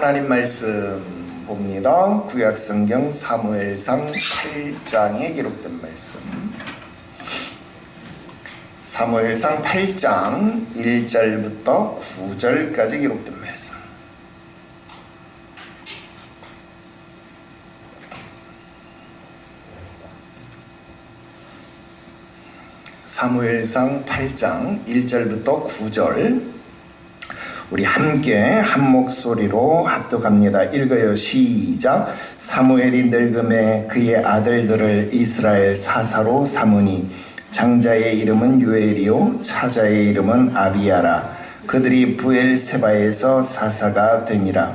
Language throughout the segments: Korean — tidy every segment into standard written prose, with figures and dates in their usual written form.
하나님 말씀 봅니다. 구약성경 사무엘상 8장에 기록된 말씀. 사무엘상 8장 1절부터 9절까지 기록된 말씀. 사무엘상 8장 1절부터 9절 우리 함께 한 목소리로 합독합니다. 읽어요. 시작. 사무엘이 늙음에 그의 아들들을 이스라엘 사사로 삼으니 장자의 이름은 요엘이요 차자의 이름은 아비야라. 그들이 부엘세바에서 사사가 되니라.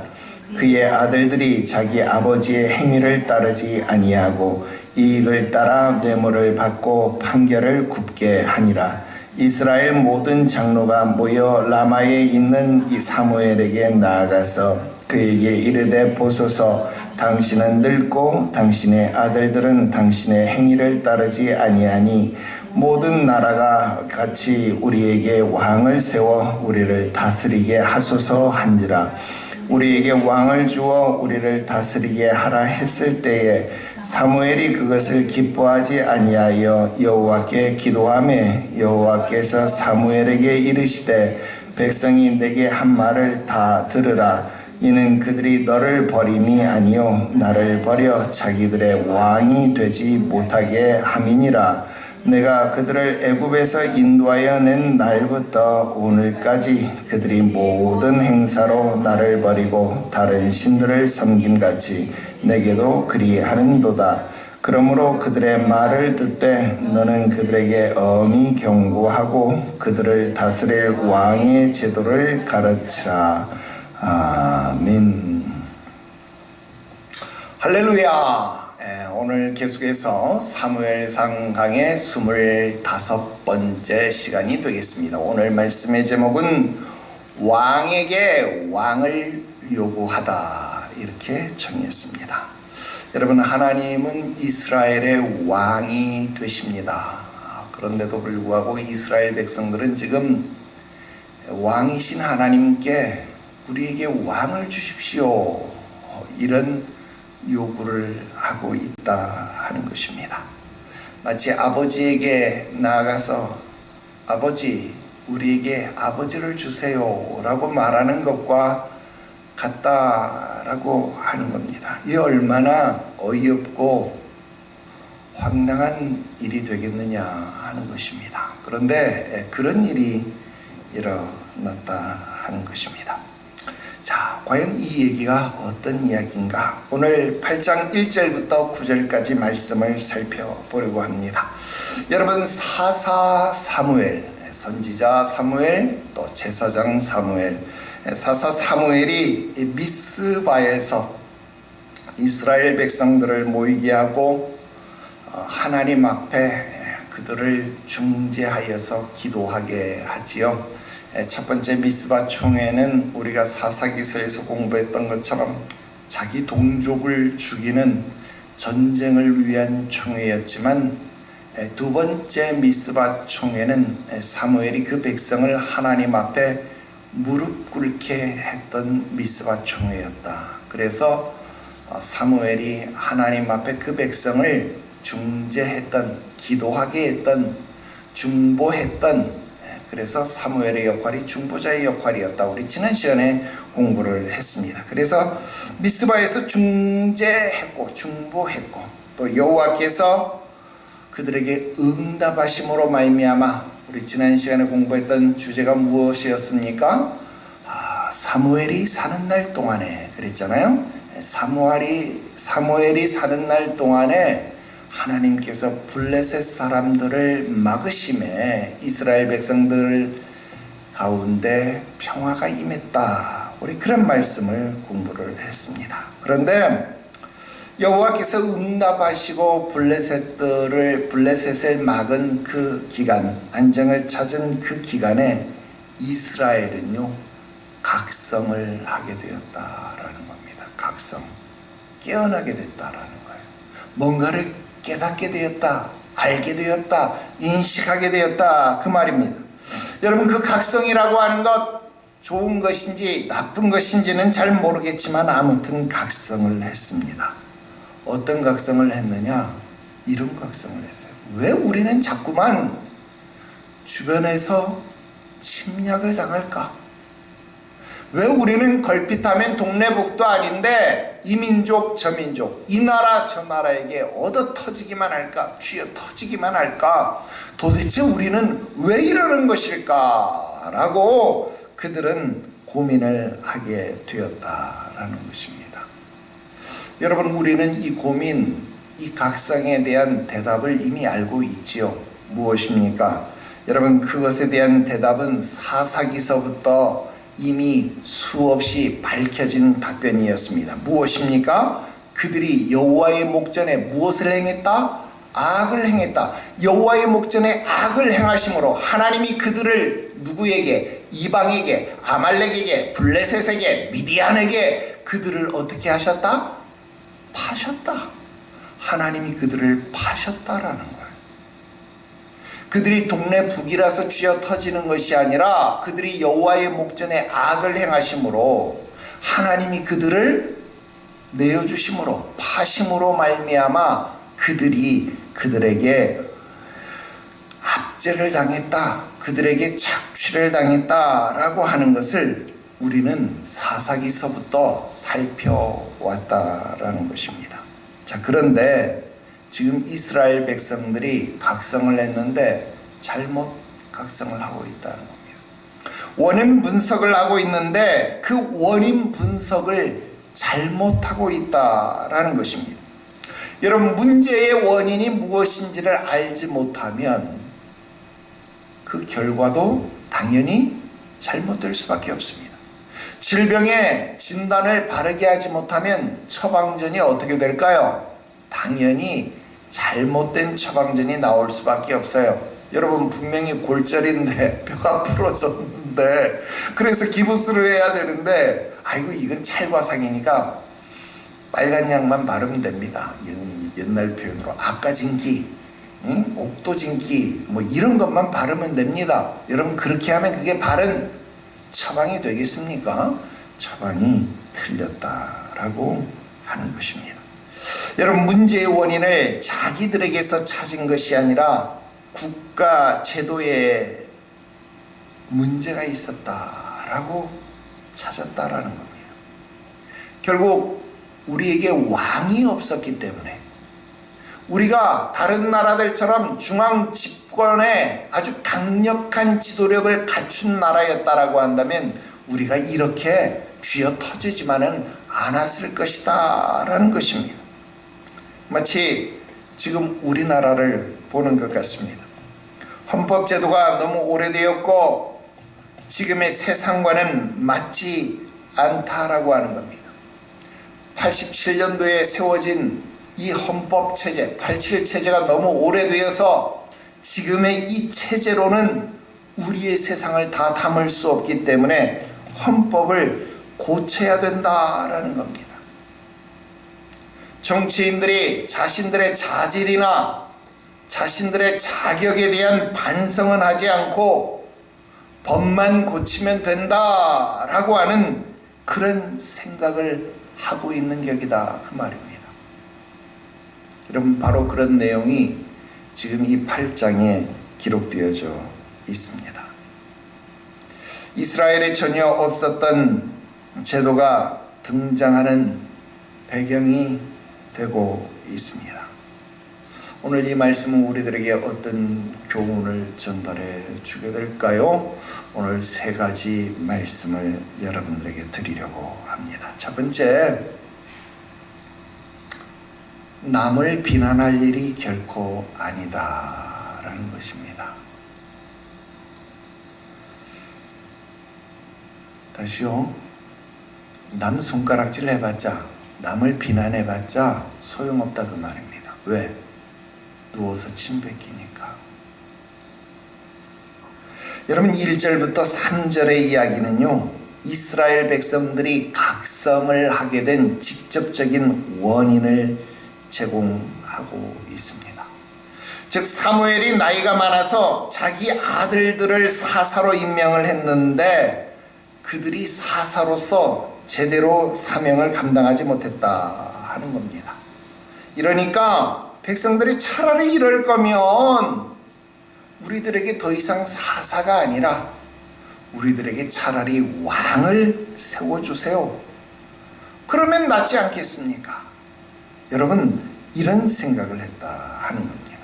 그의 아들들이 자기 아버지의 행위를 따르지 아니하고 이익을 따라 뇌물을 받고 판결을 굽게 하니라. 이스라엘 모든 장로가 모여 라마에 있는 이 사무엘에게 나아가서 그에게 이르되 보소서, 당신은 늙고 당신의 아들들은 당신의 행위를 따르지 아니하니 모든 나라가 같이 우리에게 왕을 세워 우리를 다스리게 하소서 한지라. 우리에게 왕을 주어 우리를 다스리게 하라 했을 때에 사무엘이 그것을 기뻐하지 아니하여 여호와께 기도하매 여호와께서 사무엘에게 이르시되 백성이 내게 한 말을 다 들으라. 이는 그들이 너를 버림이 아니요 나를 버려 자기들의 왕이 되지 못하게 함이니라. 내가 그들을 애굽에서 인도하여 낸 날부터 오늘까지 그들이 모든 행사로 나를 버리고 다른 신들을 섬김같이 내게도 그리하는도다. 그러므로 그들의 말을 듣되 너는 그들에게 엄히 경고하고 그들을 다스릴 왕의 제도를 가르치라. 아멘. 할렐루야. 오늘 계속해서 사무엘상 강의 25번째 시간이 되겠습니다. 오늘 말씀의 제목은 왕에게 왕을 요구하다 이렇게 정했습니다. 여러분, 하나님은 이스라엘의 왕이 되십니다. 그런데도 불구하고 이스라엘 백성들은 지금 왕이신 하나님께 우리에게 왕을 주십시오 이런 요구를 하고 있다 하는 것입니다. 마치 아버지에게 나아가서 아버지, 우리에게 아버지를 주세요 라고 말하는 것과 같다라고 하는 겁니다. 이 얼마나 어이없고 황당한 일이 되겠느냐 하는 것입니다. 그런데 그런 일이 일어났다 하는 것입니다. 자, 과연 이 얘기가 어떤 이야기인가? 오늘 8장 1절부터 9절까지 말씀을 살펴보려고 합니다. 여러분, 사사 사무엘, 선지자 사무엘, 또 제사장 사무엘, 사사 사무엘이 미스바에서 이스라엘 백성들을 모이게 하고 하나님 앞에 그들을 중재하여서 기도하게 하지요. 첫 번째 미스바 총회는 우리가 사사기서에서 공부했던 것처럼 자기 동족을 죽이는 전쟁을 위한 총회였지만 두 번째 미스바 총회는 사무엘이 그 백성을 하나님 앞에 무릎 꿇게 했던 미스바 총회였다. 그래서 사무엘이 하나님 앞에 그 백성을 중재했던, 기도하게 했던, 중보했던, 그래서 사무엘의 역할이 중보자의 역할이었다. 우리 지난 시간에 공부를 했습니다. 그래서 미스바에서 중재했고 중보했고 또 여호와께서 그들에게 응답하심으로 말미암아 우리 지난 시간에 공부했던 주제가 무엇이었습니까? 사무엘이 사는 날 동안에 그랬잖아요. 사무엘이 사는 날 동안에 하나님께서 블레셋 사람들을 막으심에 이스라엘 백성들 가운데 평화가 임했다. 우리 그런 말씀을 공부를 했습니다. 그런데 여호와께서 응답하시고 블레셋을 막은 그 기간, 안정을 찾은 그 기간에 이스라엘은요 각성을 하게 되었다라는 겁니다. 각성, 깨어나게 됐다라는 거예요. 뭔가를 깨닫게 되었다, 알게 되었다, 인식하게 되었다 그 말입니다. 여러분, 그 각성이라고 하는 것 좋은 것인지 나쁜 것인지는 잘 모르겠지만 아무튼 각성을 했습니다. 어떤 각성을 했느냐? 이런 각성을 했어요. 왜 우리는 자꾸만 주변에서 침략을 당할까? 왜 우리는 걸핏하면 동네북도 아닌데 이 민족 저 민족, 이 나라 저 나라에게 얻어 터지기만 할까? 쥐어 터지기만 할까? 도대체 우리는 왜 이러는 것일까? 라고 그들은 고민을 하게 되었다라는 것입니다. 여러분, 우리는 이 고민, 이 각성에 대한 대답을 이미 알고 있지요. 무엇입니까? 여러분, 그것에 대한 대답은 사사기서부터 이미 수없이 밝혀진 답변이었습니다. 무엇입니까? 그들이 여호와의 목전에 무엇을 행했다? 악을 행했다. 여호와의 목전에 악을 행하심으로 하나님이 그들을 누구에게? 이방에게, 아말렉에게, 블레셋에게, 미디안에게 그들을 어떻게 하셨다? 파셨다. 하나님이 그들을 파셨다라는 거예요. 그들이 동네 북이라서 쥐어 터지는 것이 아니라 그들이 여호와의 목전에 악을 행하심으로 하나님이 그들을 내어주심으로, 파심으로 말미암아 그들이 그들에게 압제를 당했다, 그들에게 착취를 당했다라고 하는 것을 우리는 사사기서부터 살펴왔다라는 것입니다. 자, 그런데 지금 이스라엘 백성들이 각성을 했는데 잘못 각성을 하고 있다는 겁니다. 원인 분석을 하고 있는데 그 원인 분석을 잘못하고 있다라는 것입니다. 여러분, 문제의 원인이 무엇인지를 알지 못하면 그 결과도 당연히 잘못될 수밖에 없습니다. 질병의 진단을 바르게 하지 못하면 처방전이 어떻게 될까요? 당연히 잘못된 처방전이 나올 수밖에 없어요. 여러분, 분명히 골절인데 뼈가 부러졌는데 그래서 기부스를 해야 되는데 아이고 이건 찰과상이니까 빨간 약만 바르면 됩니다. 옛날 표현으로 아까진기, 옥도진기 뭐 이런 것만 바르면 됩니다. 여러분, 그렇게 하면 그게 바른 처방이 되겠습니까? 처방이 틀렸다라고 하는 것입니다. 여러분, 문제의 원인을 자기들에게서 찾은 것이 아니라 국가 제도에 문제가 있었다라고 찾았다라는 겁니다. 결국 우리에게 왕이 없었기 때문에, 우리가 다른 나라들처럼 중앙 집권에 아주 강력한 지도력을 갖춘 나라였다라고 한다면 우리가 이렇게 쥐어 터지지만은 않았을 것이다 라는 것입니다. 마치 지금 우리나라를 보는 것 같습니다. 헌법제도가 너무 오래되었고 지금의 세상과는 맞지 않다라고 하는 겁니다. 87년도에 세워진 이 헌법체제, 87체제가 너무 오래되어서 지금의 이 체제로는 우리의 세상을 다 담을 수 없기 때문에 헌법을 고쳐야 된다라는 겁니다. 정치인들이 자신들의 자질이나 자신들의 자격에 대한 반성은 하지 않고 법만 고치면 된다라고 하는 그런 생각을 하고 있는 격이다, 그 말입니다. 여러분, 바로 그런 내용이 지금 이 8장에 기록되어져 있습니다. 이스라엘에 전혀 없었던 제도가 등장하는 배경이 되고 있습니다. 오늘 이 말씀은 우리들에게 어떤 교훈을 전달해 주게 될까요? 오늘 세 가지 말씀을 여러분들에게 드리려고 합니다. 첫 번째, 남을 비난할 일이 결코 아니다 라는 것입니다. 다시요. 남 손가락질 해봤자, 남을 비난해봤자 소용없다, 그 말입니다. 왜? 누워서 침 뱉기니까. 여러분, 1절부터 3절의 이야기는요, 이스라엘 백성들이 각성을 하게 된 직접적인 원인을 제공하고 있습니다. 즉, 사무엘이 나이가 많아서 자기 아들들을 사사로 임명을 했는데 그들이 사사로서 제대로 사명을 감당하지 못했다 하는 겁니다. 이러니까 백성들이 차라리 이럴 거면 우리들에게 더 이상 사사가 아니라 우리들에게 차라리 왕을 세워주세요. 그러면 낫지 않겠습니까? 여러분, 이런 생각을 했다 하는 겁니다.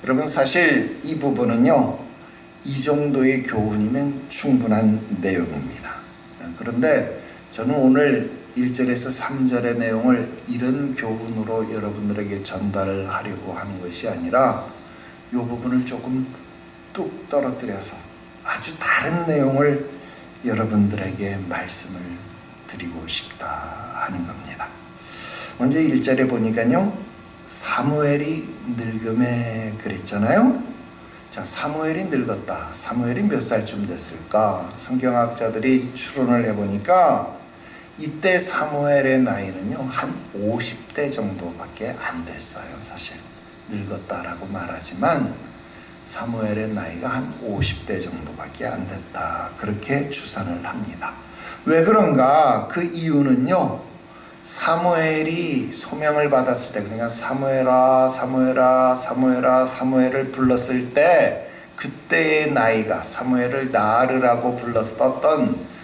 여러분, 사실 이 부분은요, 이 정도의 교훈이면 충분한 내용입니다. 그런데 저는 오늘 1절에서 3절의 내용을 이런 교훈으로 여러분들에게 전달을 하려고 하는 것이 아니라 이 부분을 조금 뚝 떨어뜨려서 아주 다른 내용을 여러분들에게 말씀을 드리고 싶다 하는 겁니다. 먼저 1절에 보니까요, 사무엘이 늙음에 그랬잖아요. 자, 사무엘이 늙었다. 사무엘이 몇 살쯤 됐을까? 성경학자들이 추론을 해보니까 이때 사무엘의 나이는요, 한 50대 정도밖에 안 됐어요. 사실 늙었다라고 말하지만 사무엘의 나이가 한 50대 정도밖에 안 됐다, 그렇게 추산을 합니다. 왜 그런가? 그 이유는요, 사무엘이 소명을 받았을 때, 그러니까 사무엘아 사무엘아 사무엘아 사무엘을 불렀을 때 그때의 나이가, 사무엘을 나으르라고 불렀었던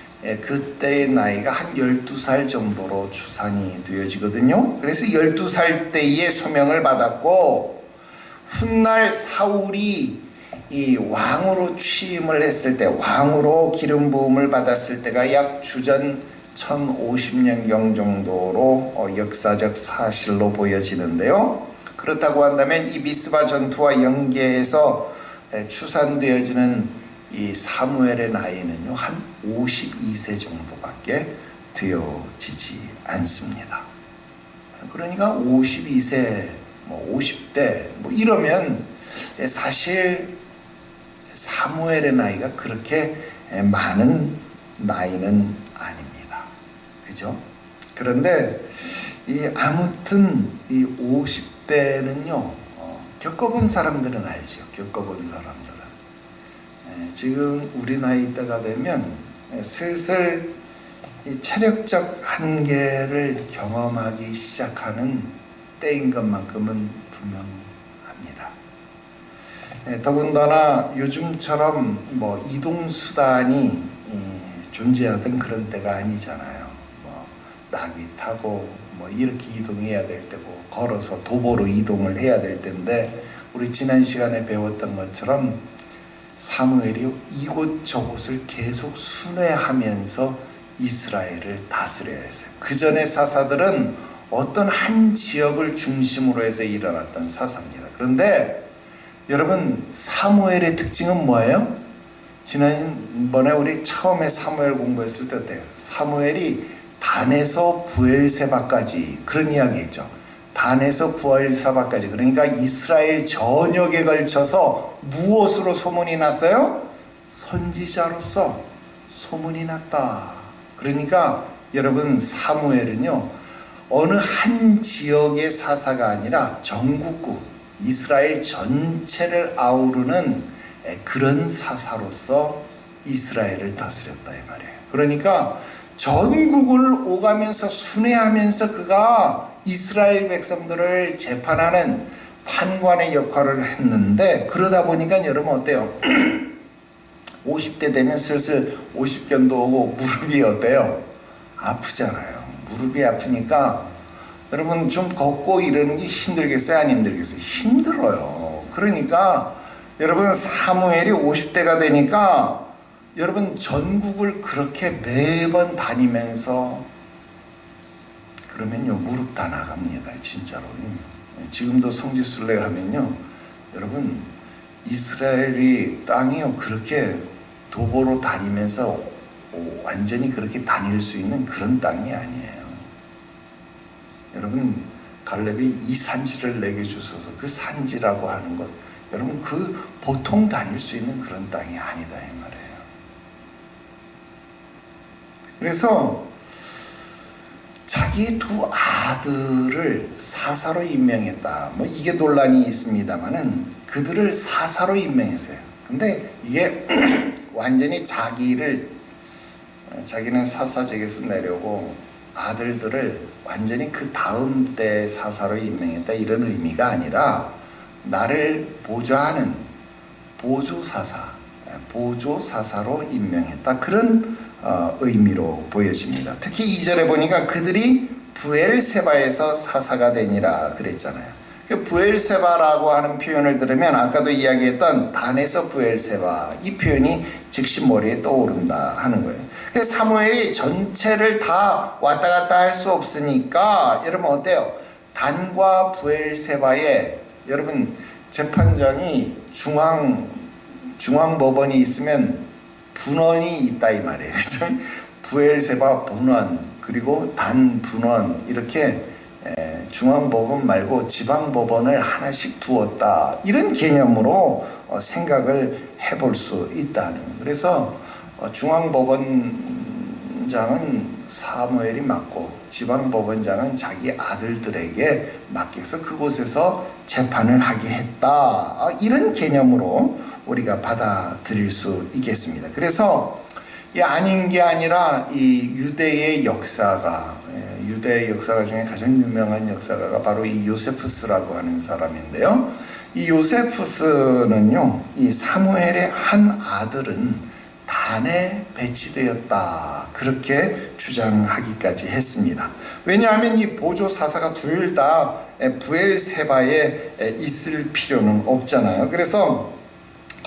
그때의 나이가 한 12살 정도로 추산이 되어지거든요. 그래서 12살 때에 소명을 받았고, 훗날 사울이 이 왕으로 취임을 했을 때, 왕으로 기름 부음을 받았을 때가 약 주전 1050년경 정도로 역사적 사실로 보여지는데요. 그렇다고 한다면 이 미스바 전투와 연계해서 추산되어지는 이 사무엘의 나이는요, 한 52세 정도밖에 되어지지 않습니다. 그러니까 52세, 50대 이러면 사실 사무엘의 나이가 그렇게 많은 나이는 아닙니다. 그죠? 그런데 아무튼 이 50대는요, 겪어본 사람들은 알죠. 겪어본 사람들은. 지금 우리 나이 때가 되면 슬슬 이 체력적 한계를 경험하기 시작하는 때인 것만큼은 분명합니다. 더군다나 요즘처럼 이동수단이 존재하던 그런 때가 아니잖아요. 나귀 타고 이렇게 이동해야 될 때고, 걸어서 도보로 이동을 해야 될 때인데, 우리 지난 시간에 배웠던 것처럼 사무엘이 이곳저곳을 계속 순회하면서 이스라엘을 다스려야 했어요. 그 전에 사사들은 어떤 한 지역을 중심으로 해서 일어났던 사사입니다. 그런데 여러분, 사무엘의 특징은 뭐예요? 지난번에 우리 처음에 사무엘 공부했을 때 어때요? 사무엘이 단에서 부엘세바까지, 그런 이야기 했죠. 단에서 부엘세바까지, 그러니까 이스라엘 전역에 걸쳐서 무엇으로 소문이 났어요? 선지자로서 소문이 났다. 그러니까 여러분, 사무엘은요, 어느 한 지역의 사사가 아니라 전국구 이스라엘 전체를 아우르는 그런 사사로서 이스라엘을 다스렸다, 이 말이에요. 그러니까 전국을 오가면서 순회하면서 그가 이스라엘 백성들을 재판하는 판관의 역할을 했는데, 그러다 보니까 여러분 어때요? 50대 되면 슬슬 50견도 오고 무릎이 어때요? 아프잖아요. 무릎이 아프니까 여러분 좀 걷고 이러는 게 힘들겠어요? 안 힘들겠어요? 힘들어요. 그러니까 여러분, 사무엘이 50대가 되니까 여러분 전국을 그렇게 매번 다니면서, 그러면요 무릎 다 나갑니다. 진짜로. 지금도 성지순례 하면요, 여러분 이스라엘이 땅이요 그렇게 도보로 다니면서 완전히 그렇게 다닐 수 있는 그런 땅이 아니에요. 여러분, 갈렙이 이 산지를 내게 주셔서, 그 산지라고 하는 것, 여러분 그 보통 다닐 수 있는 그런 땅이 아니다, 이 말이에요. 그래서 자기 두 아들을 사사로 임명했다. 이게 논란이 있습니다만은 그들을 사사로 임명했어요. 근데 이게 완전히 자기를 자기는 사사직에서 내려오고 아들들을 완전히 그 다음 때 사사로 임명했다 이런 의미가 아니라 나를 보좌하는 보조사사로 임명했다 그런 의미로 보여집니다. 특히 2절에 보니까 그들이 브엘세바에서 사사가 되니라 그랬잖아요. 브엘세바라고 하는 표현을 들으면 아까도 이야기했던 단에서 브엘세바 이 표현이 즉시 머리에 떠오른다 하는 거예요. 그래서 사무엘이 전체를 다 왔다 갔다 할 수 없으니까 여러분 어때요? 단과 브엘세바에 여러분 재판장이 중앙법원이 있으면 분원이 있다 이 말이에요. 그렇죠? 브엘세바 분원 그리고 단 분원 이렇게 중앙법원 말고 지방법원을 하나씩 두었다 이런 개념으로 생각을 해볼 수 있다는 거예요. 그래서 중앙법원장은 사무엘이 맡고 지방법원장은 자기 아들들에게 맡겨서 그곳에서 재판을 하게 했다 이런 개념으로 우리가 받아들일 수 있겠습니다. 그래서 아닌 게 아니라 이 유대의 역사가 중에 가장 유명한 역사가가 바로 이 요세푸스라고 하는 사람인데요. 이 요세푸스는요, 이 사무엘의 한 아들은 단에 배치되었다 그렇게 주장하기까지 했습니다. 왜냐하면 이 보조 사사가 둘 다 브엘세바에 있을 필요는 없잖아요. 그래서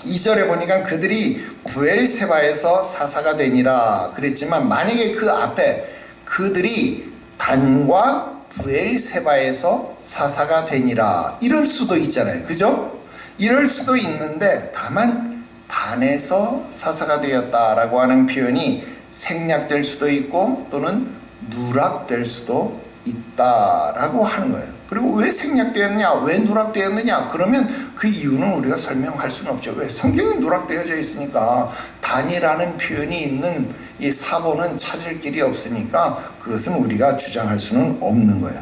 2절에 보니까 그들이 브엘세바에서 사사가 되니라 그랬지만 만약에 그 앞에 그들이 단과 브엘세바에서 사사가 되니라 이럴 수도 있잖아요. 그죠? 이럴 수도 있는데 다만 단에서 사사가 되었다라고 하는 표현이 생략될 수도 있고 또는 누락될 수도 있다라고 하는 거예요. 그리고 왜 생략되었냐? 왜 누락되었느냐? 그러면 그 이유는 우리가 설명할 수는 없죠. 왜? 성경에 누락되어져 있으니까 단이라는 표현이 있는 이 사본은 찾을 길이 없으니까 그것은 우리가 주장할 수는 없는 거예요.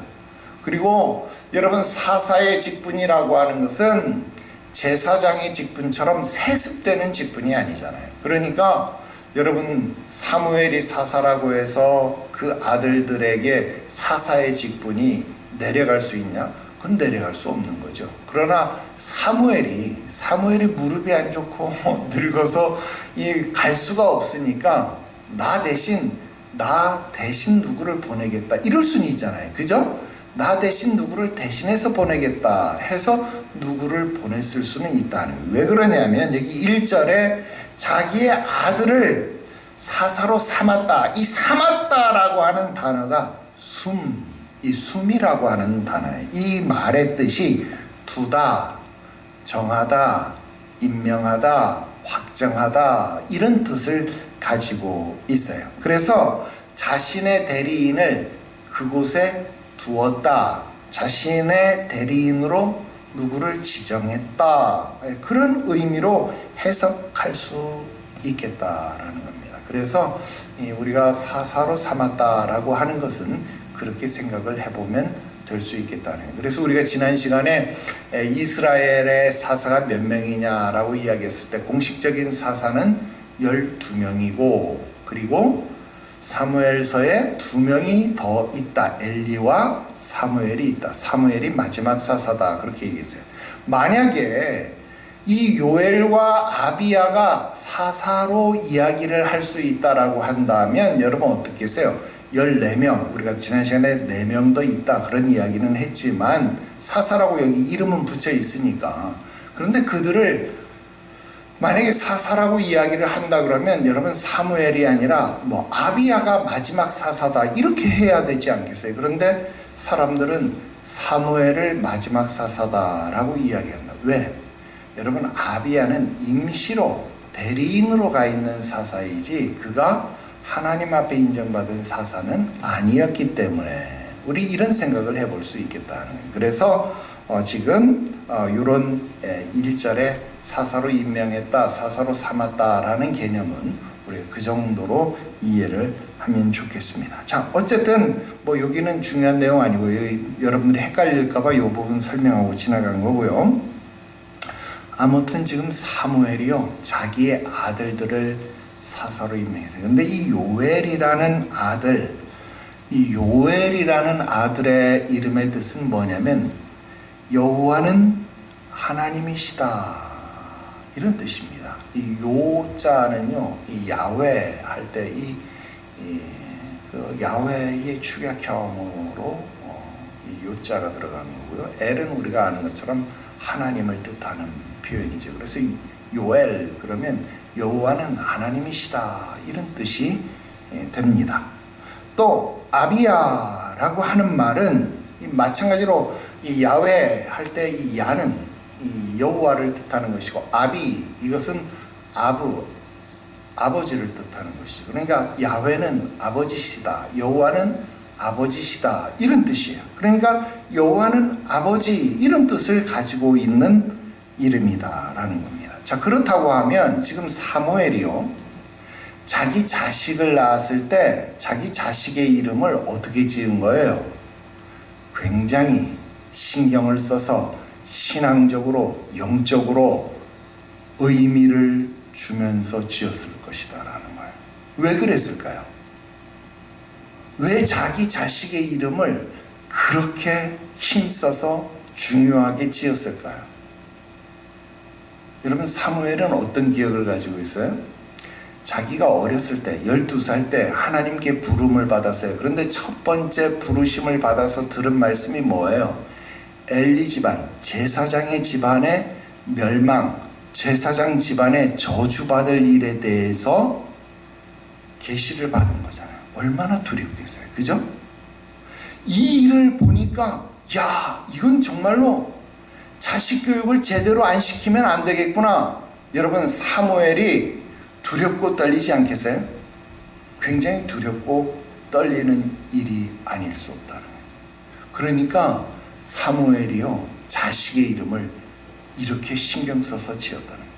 그리고 여러분 사사의 직분이라고 하는 것은 제사장의 직분처럼 세습되는 직분이 아니잖아요. 그러니까 여러분 사무엘이 사사라고 해서 그 아들들에게 사사의 직분이 내려갈 수 있냐? 그건 내려갈 수 없는 거죠. 그러나 사무엘이 무릎이 안 좋고 늙어서 갈 수가 없으니까 나 대신 누구를 보내겠다 이럴 수는 있잖아요. 그죠? 나 대신 누구를 대신해서 보내겠다 해서 누구를 보냈을 수는 있다는 거예요. 왜 그러냐면 여기 1절에 자기의 아들을 사사로 삼았다. 이 삼았다라고 하는 단어가 이 숨이라고 하는 단어예요. 이 말의 뜻이 두다, 정하다, 임명하다, 확정하다 이런 뜻을 가지고 있어요. 그래서 자신의 대리인을 그곳에 두었다. 자신의 대리인으로 누구를 지정했다. 그런 의미로 해석할 수 있겠다라는 겁니다. 그래서 우리가 사사로 삼았다라고 하는 것은 그렇게 생각을 해보면 될 수 있겠다는 거예요. 그래서 우리가 지난 시간에 이스라엘의 사사가 몇 명이냐라고 이야기했을 때 공식적인 사사는 12명이고 그리고 사무엘서에 2명이 더 있다. 엘리와 사무엘이 있다. 사무엘이 마지막 사사다. 그렇게 얘기했어요. 만약에 이 요엘과 아비야가 사사로 이야기를 할 수 있다라고 한다면 여러분 어떻게 했어요? 14명, 우리가 지난 시간에 4명 더 있다 그런 이야기는 했지만 사사라고 여기 이름은 붙여 있으니까 그런데 그들을 만약에 사사라고 이야기를 한다 그러면 여러분 사무엘이 아니라 아비야가 마지막 사사다 이렇게 해야 되지 않겠어요? 그런데 사람들은 사무엘을 마지막 사사다라고 이야기한다. 왜? 여러분 아비야는 임시로 대리인으로 가 있는 사사이지 그가 하나님 앞에 인정받은 사사는 아니었기 때문에 우리 이런 생각을 해볼 수 있겠다는 거예요. 그래서 지금 이런 1절에 사사로 임명했다, 사사로 삼았다라는 개념은 우리가 그 정도로 이해를 하면 좋겠습니다. 자, 어쨌든 여기는 중요한 내용 아니고 여러분들이 헷갈릴까봐 이 부분 설명하고 지나간 거고요. 아무튼 지금 사무엘이요 자기의 아들들을 사사로 임명했어요. 근데 이 요엘이라는 아들의 이름의 뜻은 뭐냐면 여호와는 하나님이시다, 이런 뜻입니다. 이 요자는요, 이 야훼 할 때 그 야훼의 축약형으로 이 요자가 들어가는 거고요. 엘은 우리가 아는 것처럼 하나님을 뜻하는 표현이죠. 그래서 요엘 그러면 여호와는 하나님이시다, 이런 뜻이 됩니다. 또 아비야라고 하는 말은 마찬가지로 이 야훼 할 때 이 야는 이 여호와를 뜻하는 것이고, 아비 이것은 아버지를 뜻하는 것이죠. 그러니까 야훼는 아버지시다, 여호와는 아버지시다, 이런 뜻이에요. 그러니까 여호와는 아버지, 이런 뜻을 가지고 있는 이름이다라는 겁니다. 자, 그렇다고 하면 지금 사무엘이요, 자기 자식을 낳았을 때 자기 자식의 이름을 어떻게 지은 거예요? 굉장히 신경을 써서 신앙적으로, 영적으로 의미를 주면서 지었을 것이다 라는 거예요. 왜 그랬을까요? 왜 자기 자식의 이름을 그렇게 힘써서 중요하게 지었을까요? 여러분, 사무엘은 어떤 기억을 가지고 있어요? 자기가 어렸을 때 12살 때 하나님께 부름을 받았어요. 그런데 첫 번째 부르심을 받아서 들은 말씀이 뭐예요? 엘리 집안, 제사장의 집안의 멸망, 제사장 집안의 저주받을 일에 대해서 계시를 받은 거잖아요. 얼마나 두렵겠어요, 그죠? 이 일을 보니까 야, 이건 정말로 자식 교육을 제대로 안 시키면 안 되겠구나. 여러분, 사무엘이 두렵고 떨리지 않겠어요? 굉장히 두렵고 떨리는 일이 아닐 수 없다는 거예요. 그러니까 사무엘이요, 자식의 이름을 이렇게 신경 써서 지었다는 거예요.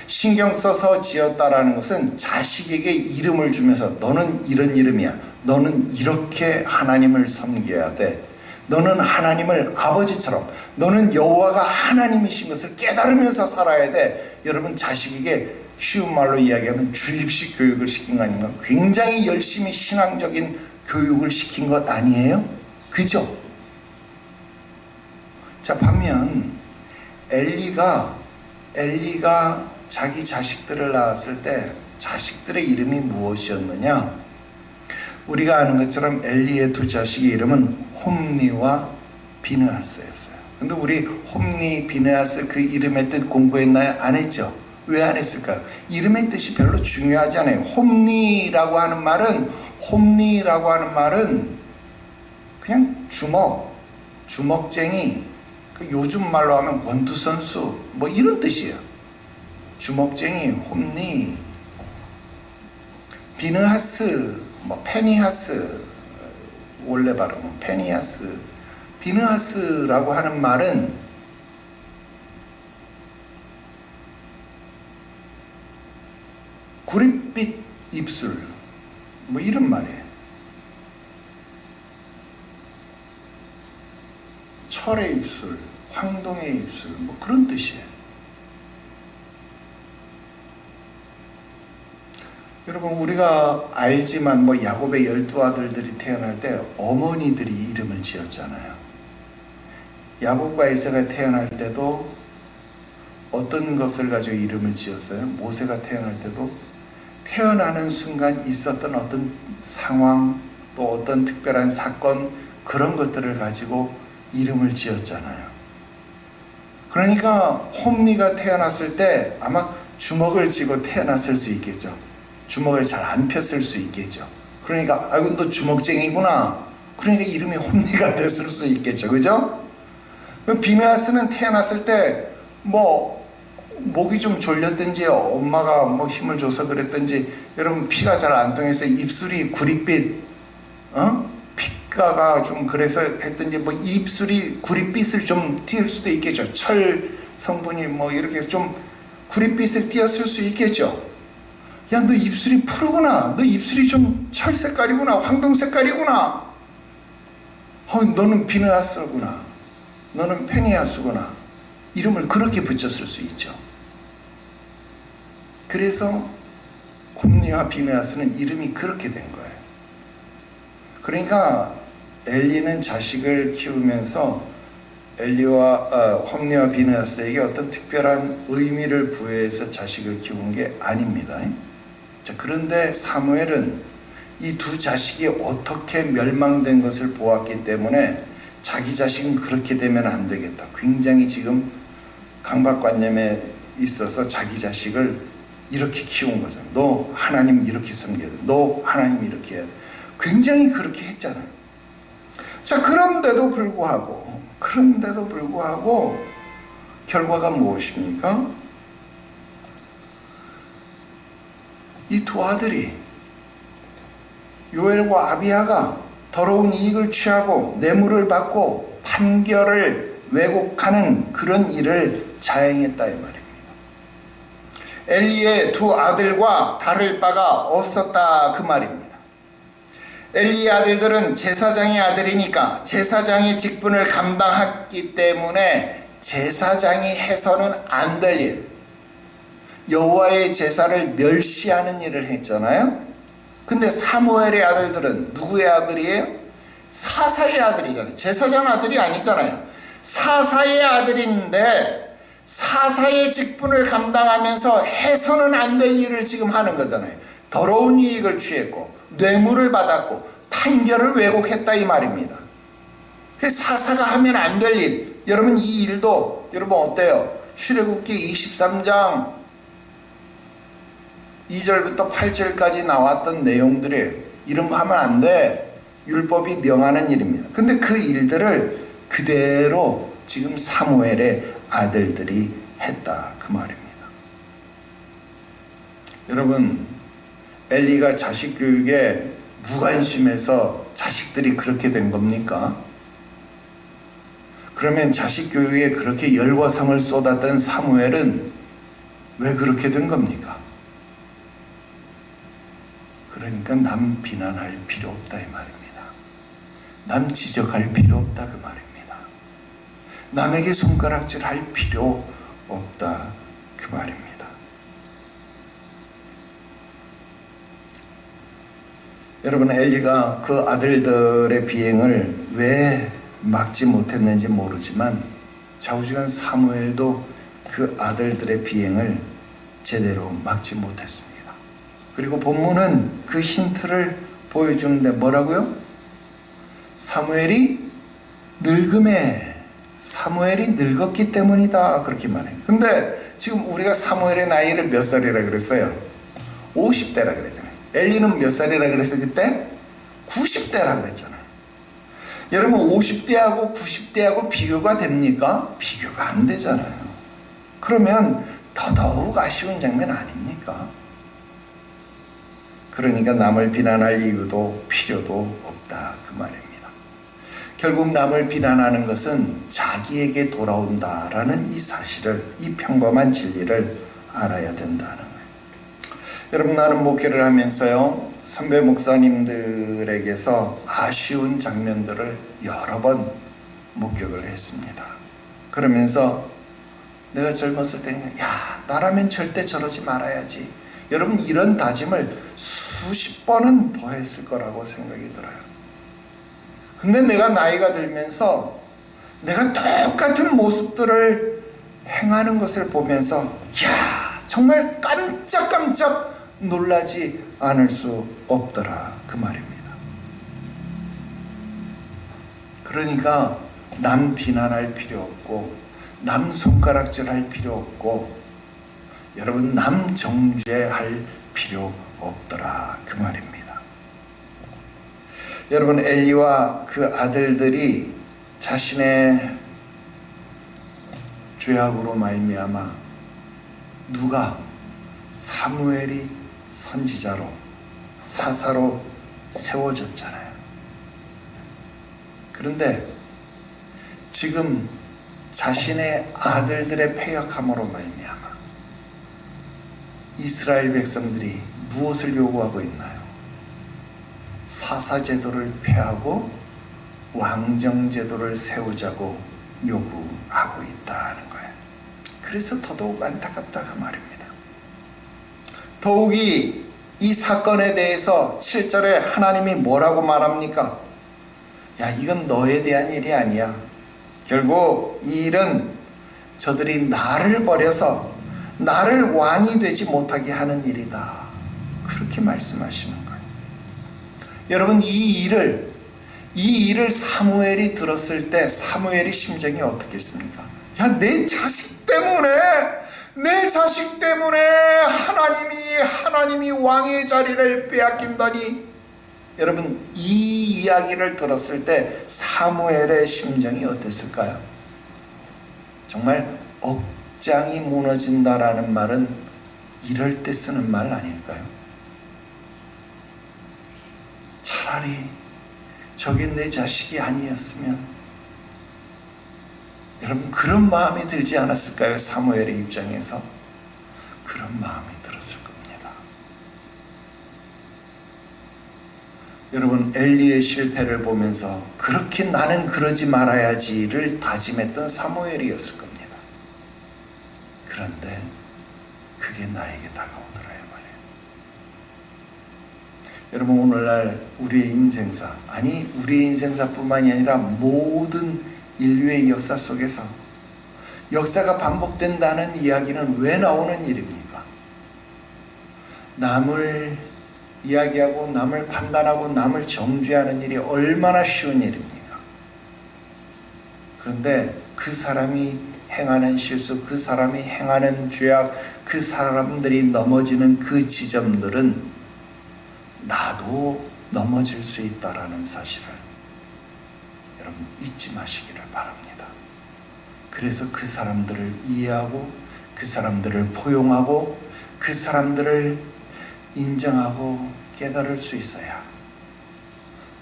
신경 써서 지었다라는 것은 자식에게 이름을 주면서 너는 이런 이름이야, 너는 이렇게 하나님을 섬겨야 돼, 너는 하나님을 아버지처럼, 너는 여호와가 하나님이신 것을 깨달으면서 살아야 돼. 여러분, 자식에게 쉬운 말로 이야기하면 주입식 교육을 시킨 거 아닌가? 굉장히 열심히 신앙적인 교육을 시킨 것 아니에요? 그죠? 자, 반면 엘리가 자기 자식들을 낳았을 때 자식들의 이름이 무엇이었느냐? 우리가 아는 것처럼 엘리의 두 자식의 이름은 홈니와 비느하스였어요. 근데 우리 홈니, 비느하스 그 이름의 뜻 공부했나요? 안 했죠? 왜 안 했을까요? 이름의 뜻이 별로 중요하지 않아요. 홈니라고 하는 말은 그냥 주먹쟁이, 요즘 말로 하면 권투선수, 뭐 이런 뜻이에요. 주먹쟁이, 홈니. 비느하스, 뭐 페니하스, 원래 발음은 페니하스. 비느하스라고 하는 말은 구릿빛 입술, 뭐 이런 말이에요. 철의 입술, 황동의 입술, 뭐 그런 뜻이에요. 여러분, 우리가 알지만 뭐 야곱의 12아들들이 태어날 때 어머니들이 이름을 지었잖아요. 야곱과 에서가 태어날 때도 어떤 것을 가지고 이름을 지었어요? 모세가 태어날 때도 태어나는 순간 있었던 어떤 상황, 또 어떤 특별한 사건, 그런 것들을 가지고 이름을 지었잖아요. 그러니까 홈니가 태어났을 때 아마 주먹을 쥐고 태어났을 수 있겠죠. 주먹을 잘 안 폈을 수 있겠죠. 그러니까 아이고, 너 주먹쟁이구나. 그러니까 이름이 홈니가 됐을 수 있겠죠. 그죠? 비느하스는 태어났을 때 뭐 목이 좀 졸렸든지 엄마가 뭐 힘을 줘서 그랬든지, 여러분, 피가 잘 안 통해서 입술이 구릿빛, 피가가 좀 그래서 했든지, 뭐 입술이 구릿빛을 좀 띄울 수도 있겠죠. 철 성분이 뭐 이렇게 좀 구릿빛을 띄었을 수 있겠죠. 야, 너 입술이 푸르구나, 너 입술이 좀 철 색깔이구나, 황동 색깔이구나, 너는 비느하스구나, 너는 페니하스구나, 이름을 그렇게 붙였을 수 있죠. 그래서 홈리와 비느하스는 이름이 그렇게 된 거예요. 그러니까 엘리는 자식을 키우면서 홈리와 비느하스에게 어떤 특별한 의미를 부여해서 자식을 키운 게 아닙니다. 자, 그런데 사무엘은 이 두 자식이 어떻게 멸망된 것을 보았기 때문에 자기 자식은 그렇게 되면 안 되겠다. 굉장히 지금 강박관념에 있어서 자기 자식을 이렇게 키운 거죠. 너 하나님 이렇게 섬겨야 돼. 너 하나님 이렇게 해야 돼. 굉장히 그렇게 했잖아요. 자, 그런데도 불구하고 결과가 무엇입니까? 이 두 아들이 요엘과 아비야가 더러운 이익을 취하고 뇌물을 받고 판결을 왜곡하는 그런 일을 자행했다 이 말입니다. 엘리의 두 아들과 다를 바가 없었다 그 말입니다. 엘리의 아들들은 제사장의 아들이니까 제사장의 직분을 감당했기 때문에 제사장이 해서는 안 될 일, 여호와의 제사를 멸시하는 일을 했잖아요. 근데 사무엘의 아들들은 누구의 아들이에요? 사사의 아들이잖아요. 제사장 아들이 아니잖아요. 사사의 아들인데 사사의 직분을 감당하면서 해서는 안 될 일을 지금 하는 거잖아요. 더러운 이익을 취했고 뇌물을 받았고 판결을 왜곡했다 이 말입니다. 사사가 하면 안 될 일, 여러분 이 일도 여러분 어때요? 출애굽기 23장 2절부터 8절까지 나왔던 내용들이 이런 거 하면 안 돼. 율법이 명하는 일입니다. 근데 그 일들을 그대로 지금 사무엘의 아들들이 했다 그 말입니다. 여러분, 엘리가 자식 교육에 무관심해서 자식들이 그렇게 된 겁니까? 그러면 자식 교육에 그렇게 열과 성을 쏟았던 사무엘은 왜 그렇게 된 겁니까? 그러니까 남 비난할 필요 없다 이 말입니다. 남 지적할 필요 없다 그 말입니다. 남에게 손가락질 할 필요 없다 그 말입니다. 여러분, 엘리가 그 아들들의 비행을 왜 막지 못했는지 모르지만 좌우지간 사무엘도 그 아들들의 비행을 제대로 막지 못했습니다. 그리고 본문은 그 힌트를 보여주는데 뭐라고요? 사무엘이 늙었기 때문이다 그렇게 말해요. 근데 지금 우리가 사무엘의 나이를 몇 살이라 그랬어요? 50대라 그랬잖아요. 엘리는 몇 살이라 그랬어요 그때? 90대라 그랬잖아요. 여러분 50대하고 90대하고 비교가 됩니까? 비교가 안 되잖아요. 그러면 더더욱 아쉬운 장면 아닙니까? 그러니까 남을 비난할 이유도 필요도 없다 그 말입니다. 결국 남을 비난하는 것은 자기에게 돌아온다라는 이 사실을, 이 평범한 진리를 알아야 된다는 거예요. 여러분, 나는 목회를 하면서요, 선배 목사님들에게서 아쉬운 장면들을 여러 번 목격을 했습니다. 그러면서 내가 젊었을 때는 야, 나라면 절대 저러지 말아야지. 여러분, 이런 다짐을 수십 번은 더 했을 거라고 생각이 들어요. 근데 내가 나이가 들면서 내가 똑같은 모습들을 행하는 것을 보면서 야, 정말 깜짝깜짝 놀라지 않을 수 없더라 그 말입니다. 그러니까 남 비난할 필요 없고 남 손가락질 할 필요 없고 여러분 남 정죄할 필요 없더라 그 말입니다. 여러분, 엘리와 그 아들들이 자신의 죄악으로 말미암아 누가 사무엘이 선지자로 사사로 세워졌잖아요. 그런데 지금 자신의 아들들의 패역함으로 말미암아 이스라엘 백성들이 무엇을 요구하고 있나요? 사사제도를 폐하고 왕정제도를 세우자고 요구하고 있다는 거예요. 그래서 더더욱 안타깝다 그 말입니다. 더욱이 이 사건에 대해서 7절에 하나님이 뭐라고 말합니까? 야, 이건 너에 대한 일이 아니야. 결국 이 일은 저들이 나를 버려서 나를 왕이 되지 못하게 하는 일이다. 그렇게 말씀하시는 거예요. 여러분, 이 일을 사무엘이 들었을 때 사무엘의 심정이 어떻겠습니까? 야, 내 자식 때문에 하나님이 왕의 자리를 빼앗긴다니. 여러분, 이 이야기를 들었을 때 사무엘의 심정이 어땠을까요? 정말 억장이 무너진다라는 말은 이럴 때 쓰는 말 아닐까요? 차라리 저게 내 자식이 아니었으면, 여러분, 그런 마음이 들지 않았을까요? 사무엘의 입장에서 그런 마음이 들었을 겁니다. 여러분, 엘리의 실패를 보면서 그렇게 나는 그러지 말아야지를 다짐했던 사무엘이었을 겁니다. 그런데 그게 나에게 다가오더라 이 말이에요. 여러분, 오늘날 우리의 인생사뿐만이 아니라 모든 인류의 역사 속에서 역사가 반복된다는 이야기는 왜 나오는 일입니까? 남을 이야기하고 남을 판단하고 남을 정죄하는 일이 얼마나 쉬운 일입니까? 그런데 그 사람이 행하는 실수, 그 사람이 행하는 죄악, 그 사람들이 넘어지는 그 지점들은 나도 넘어질 수 있다라는 사실을 여러분 잊지 마시기를 바랍니다. 그래서 그 사람들을 이해하고 그 사람들을 포용하고 그 사람들을 인정하고 깨달을 수 있어야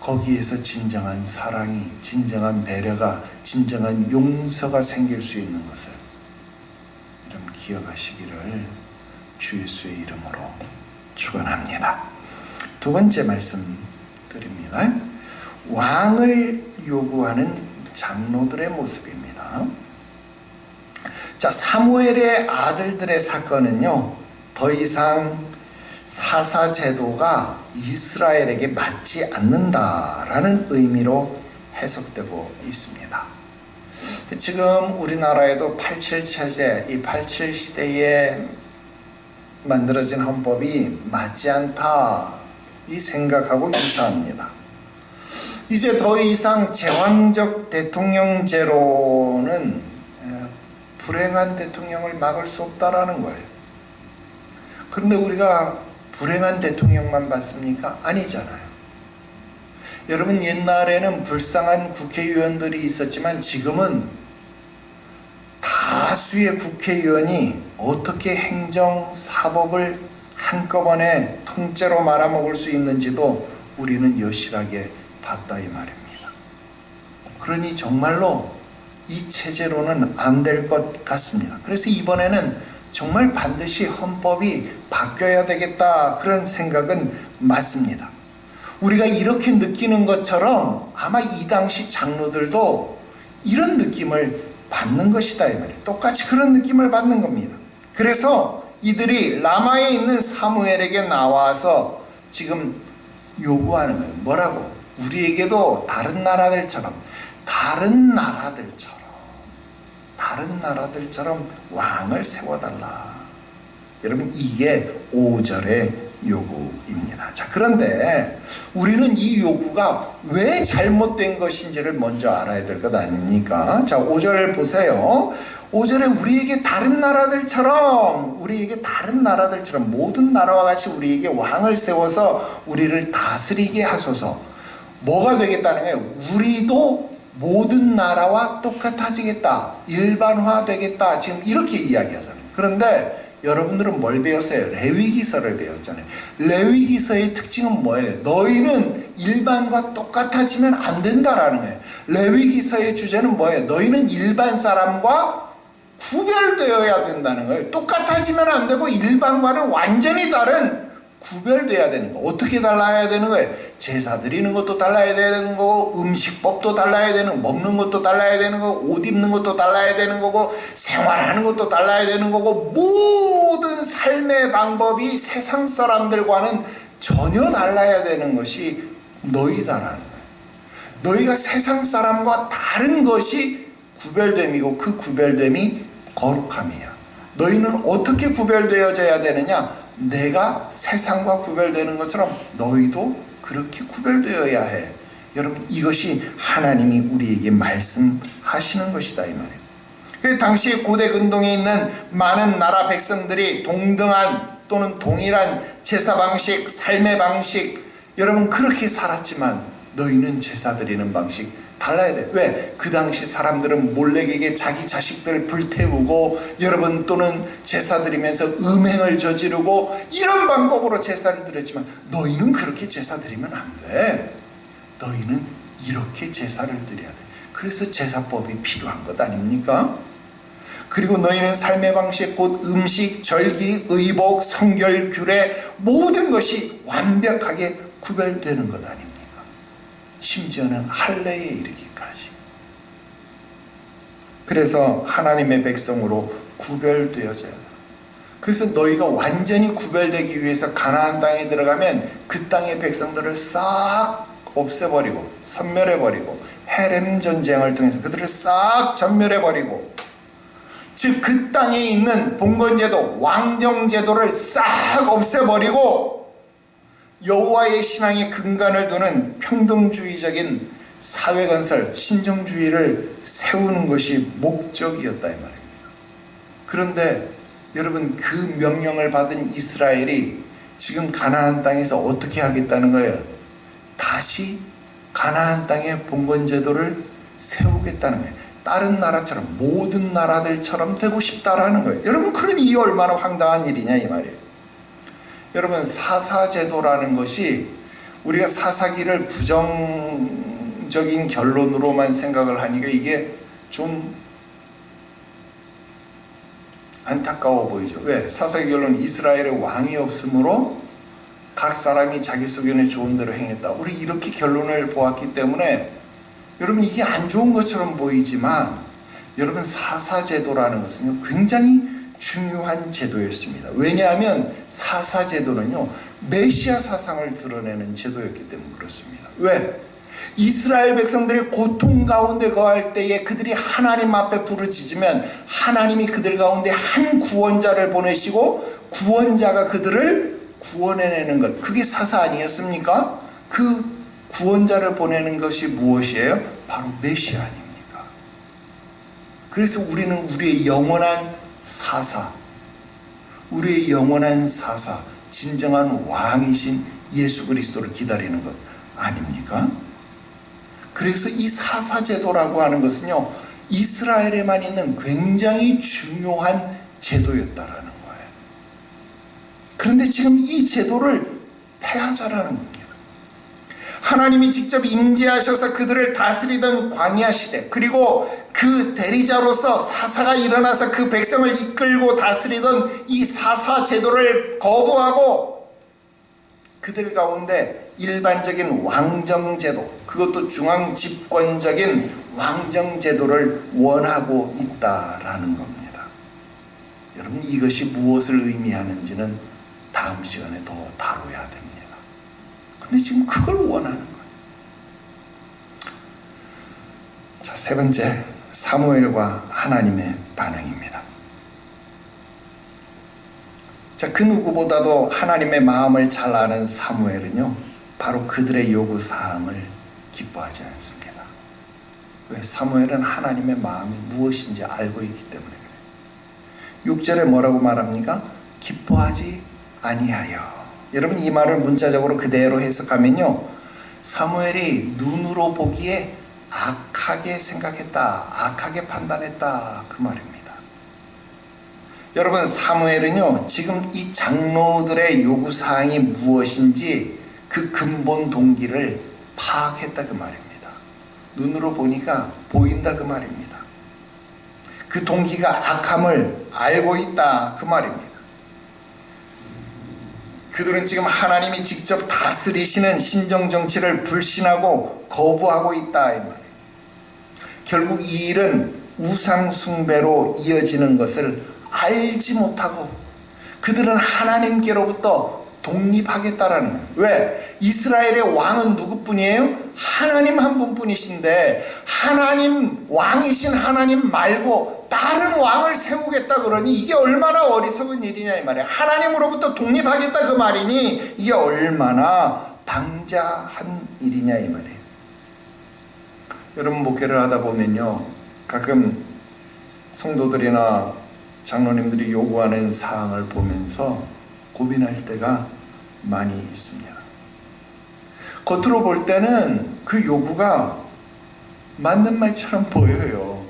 거기에서 진정한 사랑이, 진정한 배려가, 진정한 용서가 생길 수 있는 것을 여러분 기억하시기를 주 예수의 이름으로 축원합니다. 두 번째 말씀 드립니다. 왕을 요구하는 장로들의 모습입니다. 자, 사무엘의 아들들의 사건은요, 더 이상 사사 제도가 이스라엘에게 맞지 않는다라는 의미로 해석되고 있습니다. 지금 우리나라에도 87체제, 이 87시대에 만들어진 헌법이 맞지 않다, 이 생각하고 유사합니다. 이제 더 이상 제왕적 대통령제로는 불행한 대통령을 막을 수 없다라는 거예요. 그런데 우리가 불행한 대통령만 봤습니까? 아니잖아요. 여러분, 옛날에는 불쌍한 국회의원들이 있었지만 지금은 다수의 국회의원이 어떻게 행정, 사법을 한꺼번에 통째로 말아먹을 수 있는지도 우리는 여실하게 봤다 이 말입니다. 그러니 정말로 이 체제로는 안 될 것 같습니다. 그래서 이번에는 정말 반드시 헌법이 바뀌어야 되겠다, 그런 생각은 맞습니다. 우리가 이렇게 느끼는 것처럼 아마 이 당시 장로들도 이런 느낌을 받는 것이다 이 말이에요. 똑같이 그런 느낌을 받는 겁니다. 그래서 이들이 라마에 있는 사무엘에게 나와서 지금 요구하는 거예요. 뭐라고? 우리에게도 다른 나라들처럼 왕을 세워달라. 여러분, 이게 5절의 요구입니다. 자, 그런데 우리는 이 요구가 왜 잘못된 것인지를 먼저 알아야 될 것 아닙니까? 자, 5절 보세요. 5절에 우리에게 다른 나라들처럼 모든 나라와 같이 우리에게 왕을 세워서 우리를 다스리게 하소서. 뭐가 되겠다는 거예요? 우리도 모든 나라와 똑같아지겠다, 일반화 되겠다, 지금 이렇게 이야기하잖아요. 그런데 여러분들은 뭘 배웠어요? 레위기서를 배웠잖아요. 레위기서의 특징은 뭐예요? 너희는 일반과 똑같아지면 안 된다라는 거예요. 레위기서의 주제는 뭐예요? 너희는 일반 사람과 구별되어야 된다는 거예요. 똑같아지면 안 되고 일반과는 완전히 다른 구별돼야 되는 거. 어떻게 달라야 되는 거예요? 제사 드리는 것도 달라야 되는 거고, 음식법도 달라야 되는 거, 먹는 것도 달라야 되는 거고, 옷 입는 것도 달라야 되는 거고, 생활하는 것도 달라야 되는 거고, 모든 삶의 방법이 세상 사람들과는 전혀 달라야 되는 것이 너희다라는 거예요. 너희가 세상 사람과 다른 것이 구별됨이고, 그 구별됨이 거룩함이야. 너희는 어떻게 구별되어져야 되느냐? 내가 세상과 구별되는 것처럼 너희도 그렇게 구별되어야 해. 여러분, 이것이 하나님이 우리에게 말씀하시는 것이다 이 말이에요. 그 당시 고대 근동에 있는 많은 나라 백성들이 동등한 또는 동일한 제사 방식, 삶의 방식, 여러분 그렇게 살았지만 너희는 제사 드리는 방식 달라야 돼. 왜? 그 당시 사람들은 몰렉에게 자기 자식들을 불태우고, 여러분 또는 제사 드리면서 음행을 저지르고 이런 방법으로 제사를 드렸지만 너희는 그렇게 제사 드리면 안 돼. 너희는 이렇게 제사를 드려야 돼. 그래서 제사법이 필요한 것 아닙니까? 그리고 너희는 삶의 방식, 곧 음식, 절기, 의복, 성결, 규례 모든 것이 완벽하게 구별되는 것 아닙니까? 심지어는 할례에 이르기까지. 그래서 하나님의 백성으로 구별되어져야 돼요. 그래서 너희가 완전히 구별되기 위해서 가나안 땅에 들어가면 그 땅의 백성들을 싹 없애버리고 섬멸해버리고, 헤렘 전쟁을 통해서 그들을 싹 전멸해버리고, 즉 그 땅에 있는 봉건제도, 왕정제도를 싹 없애버리고 여호와의 신앙의 근간을 두는 평등주의적인 사회건설, 신정주의를 세우는 것이 목적이었다 이 말입니다. 그런데 여러분, 그 명령을 받은 이스라엘이 지금 가나안 땅에서 어떻게 하겠다는 거예요? 다시 가나안 땅의 봉건제도를 세우겠다는 거예요. 다른 나라처럼, 모든 나라들처럼 되고 싶다라는 거예요. 여러분, 그러니 이 얼마나 황당한 일이냐 이 말이에요. 여러분, 사사제도라는 것이 우리가 사사기를 부정적인 결론으로만 생각을 하니까 이게 좀 안타까워 보이죠. 왜? 사사기 결론, 이스라엘의 왕이 없으므로 각 사람이 자기 소견에 좋은 대로 행했다. 우리 이렇게 결론을 보았기 때문에 여러분, 이게 안 좋은 것처럼 보이지만 여러분, 사사제도라는 것은요 굉장히 중요한 제도였습니다. 왜냐하면 사사제도는요 메시아 사상을 드러내는 제도였기 때문에 그렇습니다. 왜? 이스라엘 백성들이 고통 가운데 거할 때에 그들이 하나님 앞에 부르짖으면 하나님이 그들 가운데 한 구원자를 보내시고 구원자가 그들을 구원해내는 것, 그게 사사 아니었습니까? 그 구원자를 보내는 것이 무엇이에요? 바로 메시아 아닙니까? 그래서 우리는 우리의 영원한 사사, 우리의 영원한 사사, 진정한 왕이신 예수 그리스도를 기다리는 것 아닙니까? 그래서 이 사사제도라고 하는 것은요 이스라엘에만 있는 굉장히 중요한 제도였다라는 거예요. 그런데 지금 이 제도를 폐하자라는 겁니다. 하나님이 직접 임재하셔서 그들을 다스리던 광야 시대, 그리고 그 대리자로서 사사가 일어나서 그 백성을 이끌고 다스리던 이 사사 제도를 거부하고 그들 가운데 일반적인 왕정제도, 그것도 중앙 집권적인 왕정제도를 원하고 있다라는 겁니다. 여러분, 이것이 무엇을 의미하는지는 다음 시간에 더 다뤄야 됩니다. 근데 지금 그걸 원하는 거예요. 자, 세 번째, 사무엘과 하나님의 반응입니다. 자, 그 누구보다도 하나님의 마음을 잘 아는 사무엘은요 바로 그들의 요구사항을 기뻐하지 않습니다. 왜? 사무엘은 하나님의 마음이 무엇인지 알고 있기 때문에 그래요. 6절에 뭐라고 말합니까? 기뻐하지 아니하여. 여러분, 이 말을 문자적으로 그대로 해석하면요 사무엘이 눈으로 보기에 악하게 생각했다, 악하게 판단했다, 그 말입니다. 여러분, 사무엘은요 지금 이 장로들의 요구사항이 무엇인지 그 근본 동기를 파악했다 그 말입니다. 눈으로 보니까 보인다 그 말입니다. 그 동기가 악함을 알고 있다 그 말입니다. 그들은 지금 하나님이 직접 다스리시는 신정 정치를 불신하고 거부하고 있다 이 말이에요. 결국 이 일은 우상 숭배로 이어지는 것을 알지 못하고 그들은 하나님께로부터 독립하겠다라는 거예요. 왜? 이스라엘의 왕은 누구뿐이에요? 하나님 한 분뿐이신데 하나님 왕이신 하나님 말고 다른 왕을 세우겠다 그러니 이게 얼마나 어리석은 일이냐 이 말이에요. 하나님으로부터 독립하겠다 그 말이니 이게 얼마나 방자한 일이냐 이 말이에요. 여러분 목회를 하다 보면요 가끔 성도들이나 장로님들이 요구하는 사항을 보면서 고민할 때가 많이 있습니다. 겉으로 볼 때는 그 요구가 맞는 말처럼 보여요.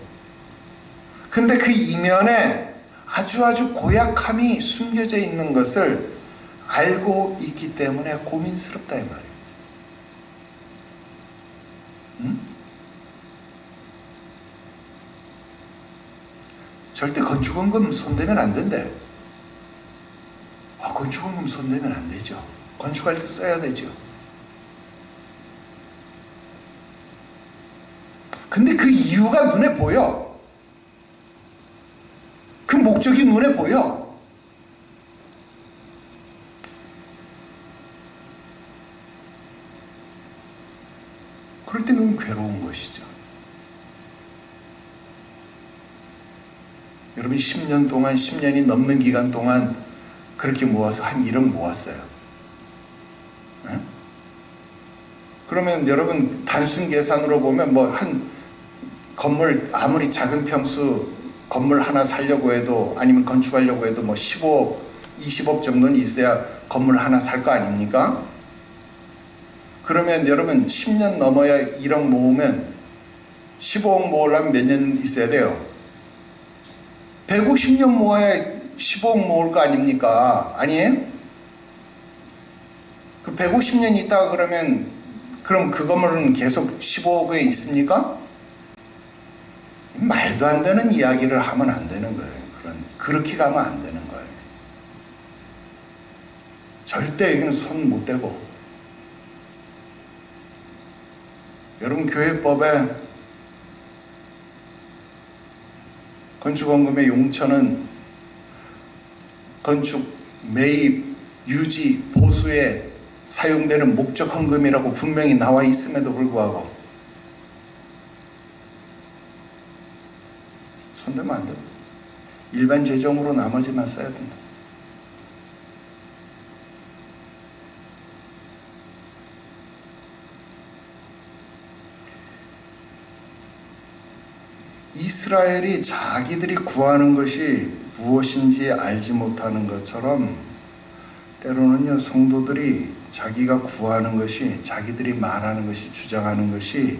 근데 그 이면에 아주 고약함이 숨겨져 있는 것을 알고 있기 때문에 고민스럽다 이 말이에요. 응? 절대 건축원금 손대면 안 된대. 건축원금 손대면 안 되죠. 건축할 때 써야 되죠. 근데 그 이유가 눈에 보여. 그 목적이 눈에 보여. 그럴 때는 괴로운 것이죠. 여러분 10년 동안 10년이 넘는 기간 동안 그렇게 모아서 한 1억 모았어요. 네? 그러면 여러분 단순 계산으로 보면 뭐 한 건물 아무리 작은 평수 건물 하나 살려고 해도 아니면 건축하려고 해도 뭐 15억 20억 정도는 있어야 건물 하나 살 거 아닙니까? 그러면 여러분 10년 넘어야 1억 모으면 15억 모으려면 몇 년 있어야 돼요? 150년 모아야 15억 모을 거 아닙니까? 아니에요? 그 150년 있다가 그럼 그 건물은 계속 15억에 있습니까? 말도 안 되는 이야기를 하면 안 되는 거예요. 그렇게 가면 안 되는 거예요. 절대 여기는 손 못 대고. 여러분 교회법에 건축원금의 용처는 건축, 매입, 유지, 보수에 사용되는 목적 헌금이라고 분명히 나와 있음에도 불구하고 손대면 안 된다. 일반 재정으로 나머지만 써야 된다. 이스라엘이 자기들이 구하는 것이 무엇인지 알지 못하는 것처럼 때로는요 성도들이 자기가 구하는 것이 자기들이 말하는 것이 주장하는 것이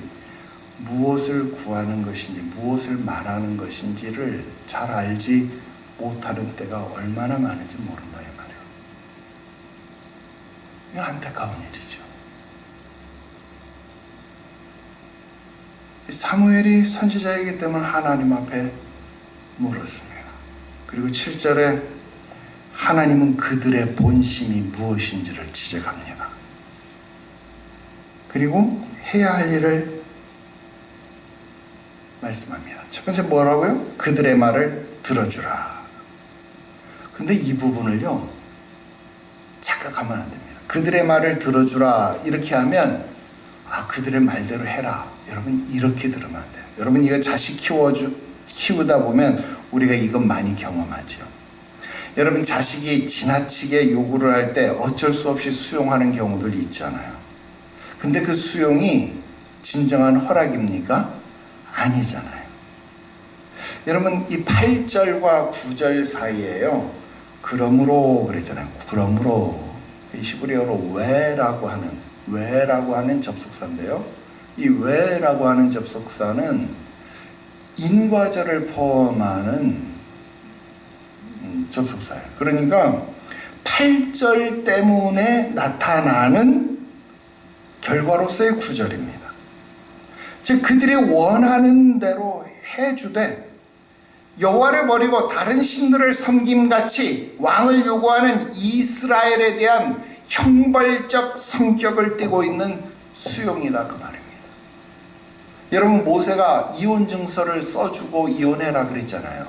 무엇을 구하는 것인지 무엇을 말하는 것인지를 잘 알지 못하는 때가 얼마나 많은지 모른다 이 말이에요. 이거 안타까운 일이죠. 사무엘이 선지자이기 때문에 하나님 앞에 물었습니다. 그리고 7절에 하나님은 그들의 본심이 무엇인지를 지적합니다. 그리고 해야 할 일을 말씀합니다. 첫 번째 뭐라고요? 그들의 말을 들어주라. 근데 이 부분을요 착각하면 안 됩니다. 그들의 말을 들어주라 이렇게 하면 그들의 말대로 해라. 여러분 이렇게 들으면 안 돼요. 여러분 이거 자식 키우다 보면 우리가 이건 많이 경험하죠. 여러분 자식이 지나치게 요구를 할 때 어쩔 수 없이 수용하는 경우들이 있잖아요. 근데 그 수용이 진정한 허락입니까? 아니잖아요. 여러분 이 8절과 9절 사이에요. 그러므로 그랬잖아요. 그러므로 히브리어로 왜라고 하는 접속사인데요. 이 왜라고 하는 접속사는 인과절을 포함하는 접속사예요. 그러니까 8절 때문에 나타나는 결과로서의 9절입니다. 즉 그들이 원하는 대로 해주되 여호와를 버리고 다른 신들을 섬김같이 왕을 요구하는 이스라엘에 대한 형벌적 성격을 띠고 있는 수용이다 그 말입니다. 여러분, 모세가 이혼 증서를 써주고 이혼해라 그랬잖아요.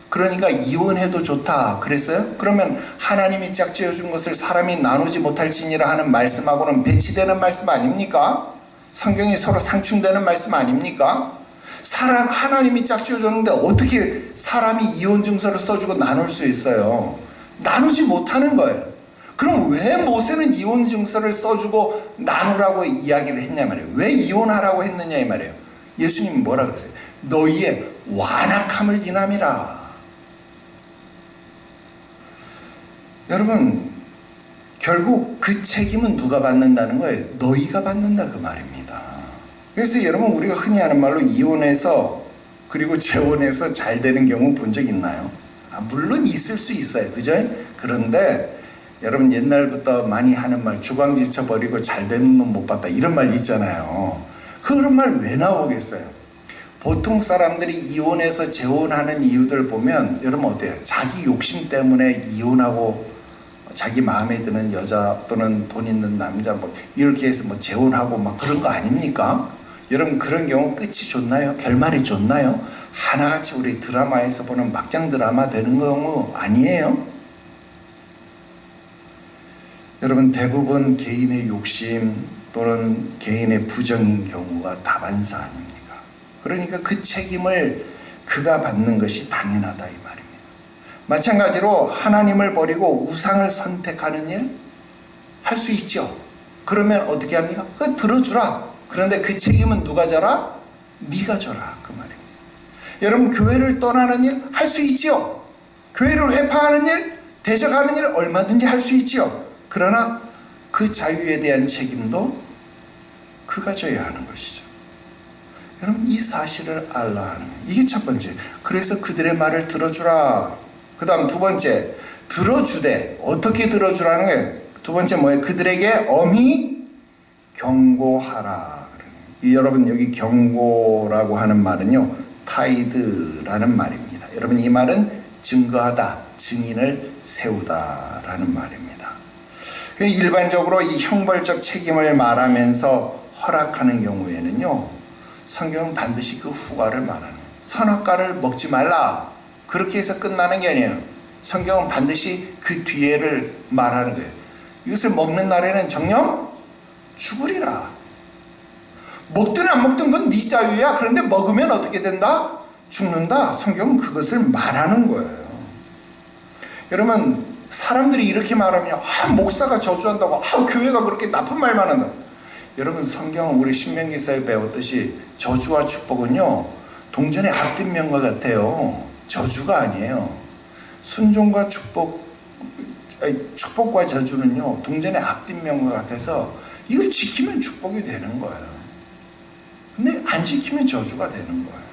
그러니까 이혼해도 좋다 그랬어요? 그러면 하나님이 짝지어준 것을 사람이 나누지 못할지니라 하는 말씀하고는 배치되는 말씀 아닙니까? 성경이 서로 상충되는 말씀 아닙니까? 하나님이 짝지어줬는데 어떻게 사람이 이혼 증서를 써주고 나눌 수 있어요? 나누지 못하는 거예요. 그럼 왜 모세는 이혼 증서를 써주고 나누라고 이야기를 했냐 말이에요. 왜 이혼하라고 했느냐 이 말이에요. 예수님이 뭐라 그랬어요? 너희의 완악함을 인함이라. 여러분, 결국 그 책임은 누가 받는다는 거예요? 너희가 받는다 그 말입니다. 그래서 여러분, 우리가 흔히 하는 말로 이혼해서 그리고 재혼해서 잘 되는 경우 본 적 있나요? 물론 있을 수 있어요. 그죠? 그런데 여러분, 옛날부터 많이 하는 말, 주광지쳐 버리고 잘 되는 놈 못 봤다 이런 말 있잖아요. 그런 말 왜 나오겠어요? 보통 사람들이 이혼해서 재혼하는 이유들 보면 여러분 어때요? 자기 욕심 때문에 이혼하고 자기 마음에 드는 여자 또는 돈 있는 남자 뭐 이렇게 해서 뭐 재혼하고 막 그런 거 아닙니까? 여러분, 그런 경우 끝이 좋나요? 결말이 좋나요? 하나같이 우리 드라마에서 보는 막장 드라마 되는 경우 아니에요? 여러분, 대부분 개인의 욕심 또는 개인의 부정인 경우가 다반사 아닙니까? 그러니까 그 책임을 그가 받는 것이 당연하다 이 말입니다. 마찬가지로 하나님을 버리고 우상을 선택하는 일 할 수 있죠. 그러면 어떻게 합니까? 그거 들어주라. 그런데 그 책임은 누가 져라? 네가 져라 그 말입니다. 여러분, 교회를 떠나는 일 할 수 있지요. 교회를 회파하는 일, 대적하는 일 얼마든지 할 수 있지요. 그러나 그 자유에 대한 책임도 그가 져야 하는 것이죠. 여러분, 이 사실을 알라 하는 거예요. 이게 첫 번째. 그래서 그들의 말을 들어주라. 그 다음 두 번째, 들어주되. 어떻게 들어주라는 거예요? 두 번째 뭐예요? 그들에게 엄히 경고하라. 여러분, 여기 경고라고 하는 말은요, 타이드라는 말입니다. 여러분, 이 말은 증거하다, 증인을 세우다라는 말입니다. 일반적으로 이 형벌적 책임을 말하면서 허락하는 경우에는요, 성경은 반드시 그 후과를 말하는 거예요. 선악과를 먹지 말라. 그렇게 해서 끝나는 게 아니에요. 성경은 반드시 그 뒤에를 말하는 거예요. 이것을 먹는 날에는 정녕 죽으리라. 먹든 안 먹든 그건 네 자유야. 그런데 먹으면 어떻게 된다? 죽는다. 성경은 그것을 말하는 거예요. 여러분, 사람들이 이렇게 말하면 목사가 저주한다고, 교회가 그렇게 나쁜 말만 한다. 여러분, 성경은 우리 신명기서에 배웠듯이 저주와 축복은요, 동전의 앞뒷면과 같아요. 저주가 아니에요. 순종과 축복과 저주는요, 동전의 앞뒷면과 같아서 이걸 지키면 축복이 되는 거예요. 근데 안 지키면 저주가 되는 거예요.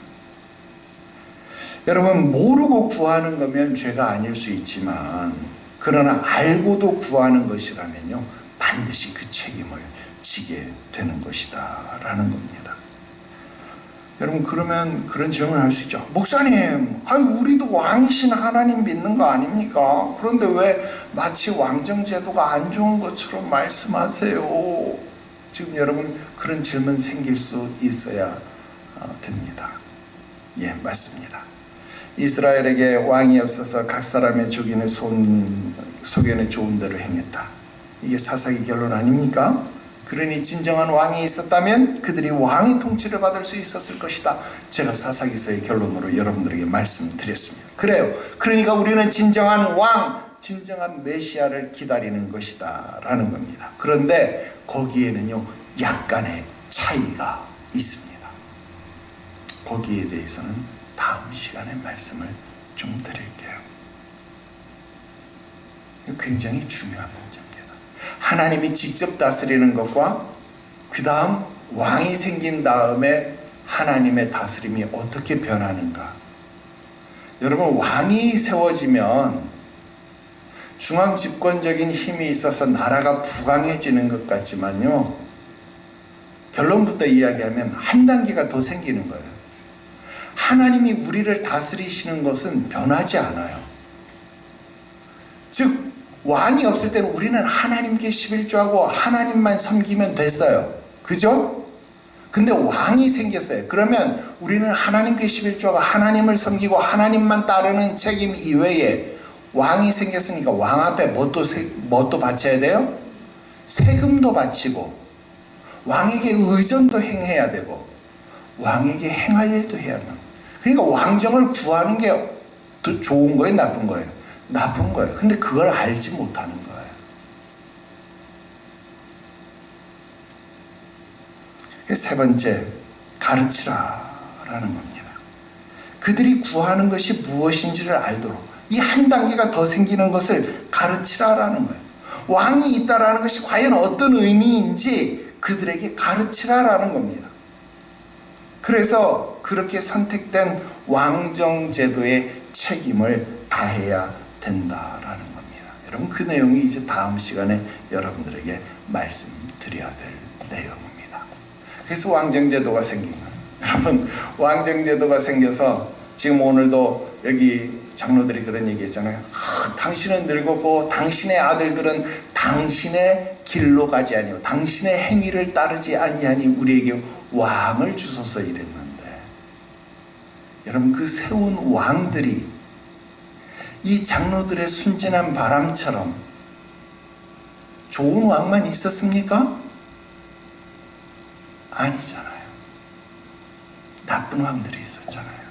여러분, 모르고 구하는 거면 죄가 아닐 수 있지만, 그러나 알고도 구하는 것이라면요, 반드시 그 책임을 지게 되는 것이다 라는 겁니다. 여러분, 그러면 그런 질문을 할 수 있죠. 목사님, 우리도 왕이신 하나님 믿는 거 아닙니까? 그런데 왜 마치 왕정제도가 안 좋은 것처럼 말씀하세요? 지금 여러분, 그런 질문 생길 수 있어야 됩니다. 예, 맞습니다. 이스라엘에게 왕이 없어서 각 사람의 주인의 소견에 좋은 대로 행했다. 이게 사사기 결론 아닙니까? 그러니 진정한 왕이 있었다면 그들이 왕의 통치를 받을 수 있었을 것이다. 제가 사사기서의 결론으로 여러분들에게 말씀드렸습니다. 그래요. 그러니까 우리는 진정한 왕, 진정한 메시아를 기다리는 것이다 라는 겁니다. 그런데 거기에는요, 약간의 차이가 있습니다. 거기에 대해서는 다음 시간에 말씀을 좀 드릴게요. 굉장히 중요한 문제입니다. 하나님이 직접 다스리는 것과 그 다음 왕이 생긴 다음에 하나님의 다스림이 어떻게 변하는가. 여러분, 왕이 세워지면 중앙 집권적인 힘이 있어서 나라가 부강해지는 것 결론부터 이야기하면 한 단계가 더 생기는 거예요. 하나님이 우리를 다스리시는 것은 변하지 않아요. 즉 왕이 없을 때는 우리는 하나님께 11조하고 하나님만 섬기면 됐어요. 그죠? 근데 왕이 생겼어요. 그러면 우리는 하나님께 11조하고 하나님을 섬기고 하나님만 따르는 책임 이외에 왕이 생겼으니까 왕 앞에 뭣도 바쳐야 돼요? 세금도 바치고 왕에게 의존도 행해야 되고 왕에게 행할 일도 해야 합니다. 그러니까 왕정을 구하는 게 더 좋은 거예요? 나쁜 거예요? 나쁜 거예요. 근데 그걸 알지 못하는 거예요. 세 번째, 가르치라라는 겁니다. 그들이 구하는 것이 무엇인지를 알도록 이 한 단계가 더 생기는 것을 가르치라라는 거예요. 왕이 있다라는 것이 과연 어떤 의미인지 그들에게 가르치라라는 겁니다. 그래서 그렇게 선택된 왕정제도의 책임을 다해야 된다라는 겁니다. 여러분 그 내용이 이제 다음 시간에 여러분들에게 말씀드려야 될 내용입니다. 그래서 왕정제도가 생긴 거예요. 여러분 왕정제도가 생겨서 지금 오늘도 여기 장로들이 그런 얘기 했잖아요. 당신은 늙었고 당신의 아들들은 당신의 길로 가지 아니하고 당신의 행위를 따르지 아니하니 우리에게 왕을 주소서 이랬는데, 여러분 그 세운 왕들이 이 장로들의 순진한 바람처럼 좋은 왕만 있었습니까? 아니잖아요. 나쁜 왕들이 있었잖아요.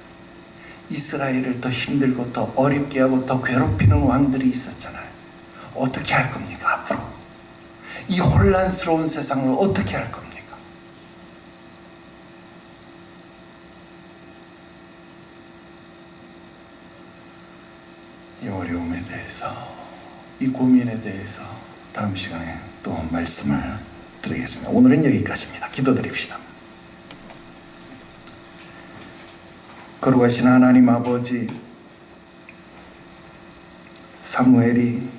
이스라엘을 더 힘들고 더 어렵게 하고 더 괴롭히는 왕들이 있었잖아요. 어떻게 할 겁니까? 앞으로 이 혼란스러운 세상을 어떻게 할 겁니까? 이 어려움에 대해서, 이 고민에 대해서 다음 시간에 또 말씀을 드리겠습니다. 오늘은 여기까지입니다. 기도드립시다. 거룩하신 하나님 아버지, 사무엘이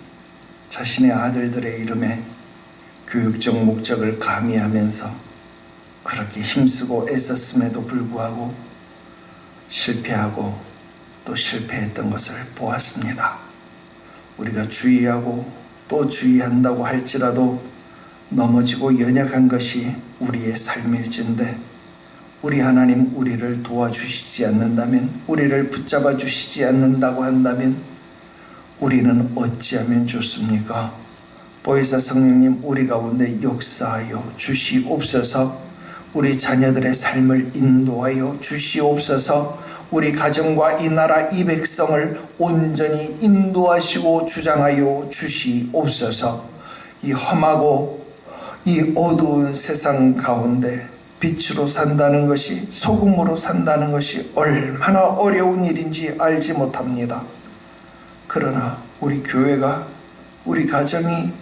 자신의 아들들의 이름에 교육적 목적을 가미하면서 그렇게 힘쓰고 애썼음에도 불구하고 실패하고 또 실패했던 것을 보았습니다. 우리가 주의하고 또 주의한다고 할지라도 넘어지고 연약한 것이 우리의 삶일진데, 우리 하나님 우리를 도와주시지 않는다면, 우리를 붙잡아 주시지 않는다고 한다면 우리는 어찌하면 좋습니까? 보혜사 성령님 우리 가운데 역사하여 주시옵소서. 우리 자녀들의 삶을 인도하여 주시옵소서. 우리 가정과 이 나라 이 백성을 온전히 인도하시고 주장하여 주시옵소서. 이 험하고 이 어두운 세상 가운데 빛으로 산다는 것이, 소금으로 산다는 것이 얼마나 어려운 일인지 알지 못합니다. 그러나 우리 교회가, 우리 가정이,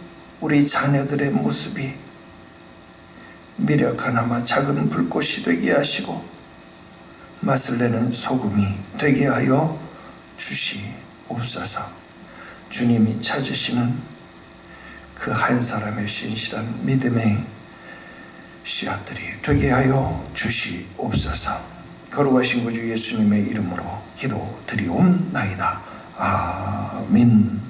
우리 자녀들의 모습이 미력 하나마 작은 불꽃이 되게 하시고 맛을 내는 소금이 되게 하여 주시옵소서. 주님이 찾으시는 그 한 사람의 신실한 믿음의 씨앗들이 되게 하여 주시옵소서. 거룩하신 구주 예수님의 이름으로 기도드리옵나이다. 아멘.